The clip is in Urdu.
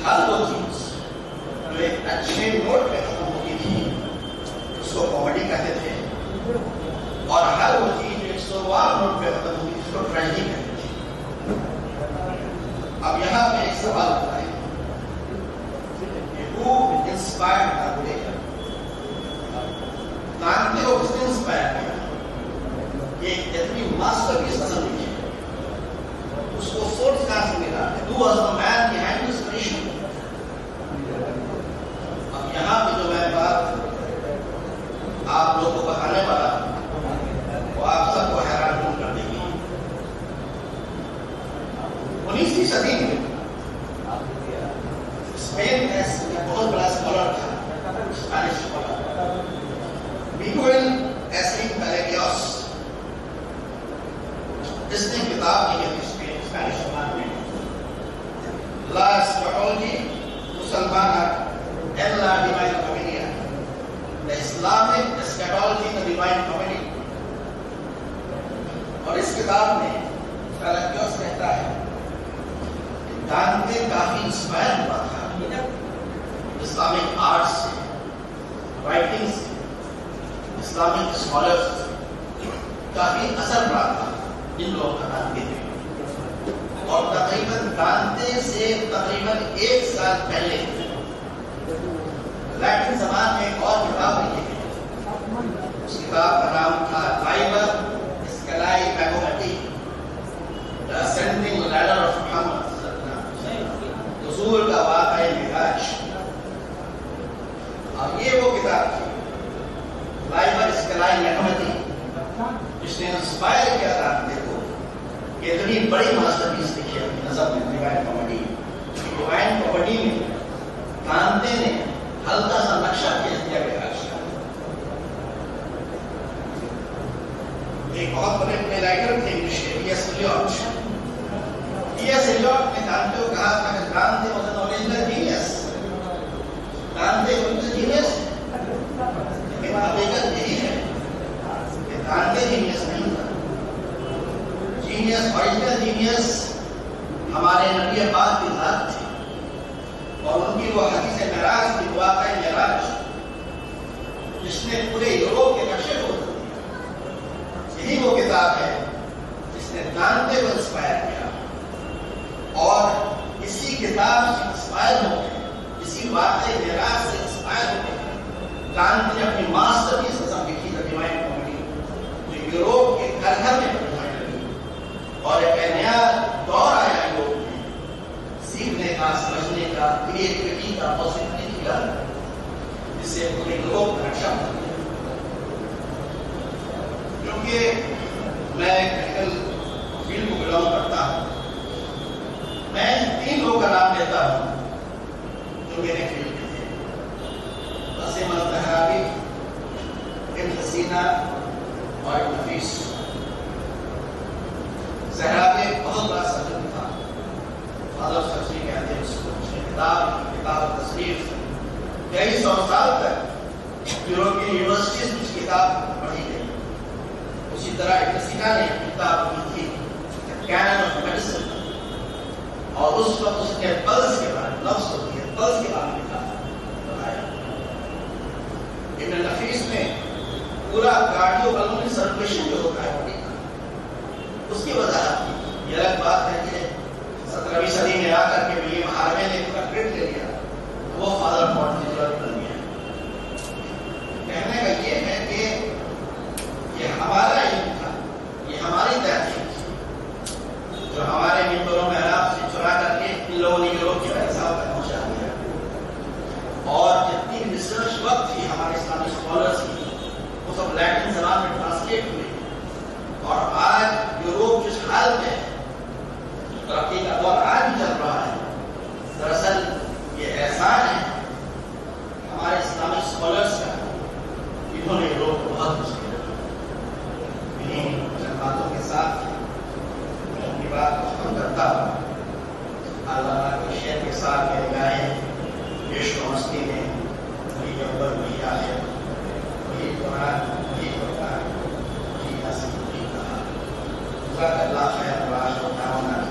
ہر وہ چیز جو ایک اچھے نوٹ پہ ختم ہوتی تھی اس کو کامیڈی کہتے تھے، اور ہر وہ چیز جو ایک سوار نوٹ پہ ختم ہوتی تھی اس کو ٹریجڈی کہتے تھے۔ اب یہاں پہ ایک سوال بتائیں کہ who inspired the play؟ دانتے کو کس نے انسپائر کیا؟ یہ اتنی ماسٹر پیس نظر لکھی ہے، اس کو سورس کہاں سے ملا؟ Who was the man behind this creation؟ اب یہاں پہ جو میں بات آپ لوگوں کو بتانے والا وہ آپ سب کو حیران کر دے گی۔ 19ویں صدی میں اسپین میں بہت بڑا اسکالر تھا، اسپینش اسکالر میگوئل ایسلنگ پیلیگیوس، جس نے کتاب لکھی تھی اسپینش زبان میں لا اسکالوجی مسلمانا en la Divina Comedia، the Islamic Eschatology in the Divine Comedy۔ اور اس کتاب میں پیلیگیوس کہتا ہے کہ دانتے کافی انسپائر ہوا تھا اسلامک آرٹ سے، رائٹنگ سے، اسلامک اسکالرس سے، کافی اثر پڑا تھا ان لوگوں کا دانتے پہ۔ اور تقریباً دانتے سے تقریباً 1 سال پہلے لیٹن زبان میں ایک اور کتاب لکھی گئی، اس کتاب کا نام تھا لائبر اسکلائی میگومیٹی، The Ascending Ladder of Muhammad، نزول کا واقعہ معراج۔ اور یہ وہ کتاب تھی لائبر اسکلائی میگومیٹی جس نے انسپائر کیا دانتے کو کہ اتنی بڑی ماسٹر پیس لکھی ہے اپنی نظر میں ڈیوائن کامیڈی۔ ڈیوائن کامیڈی میں دانتے نے ہلکا سا نقشہ کھینچ دیا گیا۔ ایک بہت بڑے پلے رائٹر تھے انگلش کے T S Eliot. T S Eliot نے دانتے کو کہا تھا کہ Dante was an original genius, Dante original genius, لیکن حقیقت یہی ہے کہ دانتے جینیس نہیں تھا۔ جینیس، اوریجنل جینیس ہمارے نبی پاک کی ذات تھی، اور ان کی وہ حدیث معراج کی واقعہ معراج جس نے پورے یوروپ کے نقشے کو بدل دیا، یہی وہ کتاب ہے جس نے دانتے کو انسپائر کیا۔ اور اسی کتاب سے انسپائر ہو کے، اسی واقعہ معراج سے انسپائر ہو کے دانتے نے اپنی ماسٹر پیس نظم لکھی تھی ڈیوائن کامیڈی، جو یوروپ کے گھر گھر میں پڑھائی لگی، اور ایک نیا دور آیا یوروپ میں سیکھنے کا، سمجھنے کا، کریٹیوٹی کا، پازیٹیوٹی کا، جس سے پورے یوروپ کا نقشہ بدل گیا۔ کیونکہ میں میڈیکل فیلڈ کو بلانگ کرتا ہوں، میں 3 لوگوں کا نام لیتا ہوں جو میرے فیلڈ میں تھے، قاسم الزہراوی، ابن حسینہ اور ابن نفیس۔ زہراوی ایک بہت بڑا سرجن تھا، فادر آف سرجری کہتے ہیں اس کو۔ اس نے کتاب تصنیف کئی 100 سال تک یورپین یونیورسٹیز میں اس کتاب پڑھی گئی۔ اسی طرح ابن سینا نے کتاب لکھی تھی کینن آف میڈیسن، اور اس وقت اس نے پلس کے بارے میں، نفس ہوتی ہے، پلس کے بارے میں بتایا۔ ابن نفیس نے پورا کارڈیو پلمونری سرکولیشن جو ہوتا ہے باڈی کا، اس کی وضاحت کی۔ یہ الگ بات ہے کہ 17ویں صدی میں آ کر کے بھی یہ محاربے نے پورا کریڈٹ لے لیا، وہ فادر آف ماڈرن فزیولوجی بن گیا۔ کہنے کا یہ ہے کہ یہ ہمارا علم تھا، یہ ہماری تحقیق تھی، جو ہمارے ممبروں میں محراب سے چرا کر کے ان لوگوں نے یوروپ کے فلسفہ تک پہنچا دیا۔ اور جتنی ریسرچ وقت تھی ہمارے اسلامی اسکالرس کی، وہ سب لیٹن زبان میں ٹرانسلیٹ ہوئے، اور آج یوروپ جس حال میں ترقی کا دور آج بھی چل رہا ہے، دراصل یہ احسان ہے ہمارے اسلامی اسکالرس کا، انہوں نے یوروپ کو بہت کچھ کیا۔ انہیں چند باتوں کے ساتھ میں اپنی بات کو ختم کرتا ہوں۔ اللہ کے شعر کے ساتھ میرے گائے عشق و مستی میں وہی اکبر، وہی آخر، وہی قرآن، وہی فرقان، وہی نصیب، وہی کہا۔ جزاک اللہ خیر، وآخر دعوانا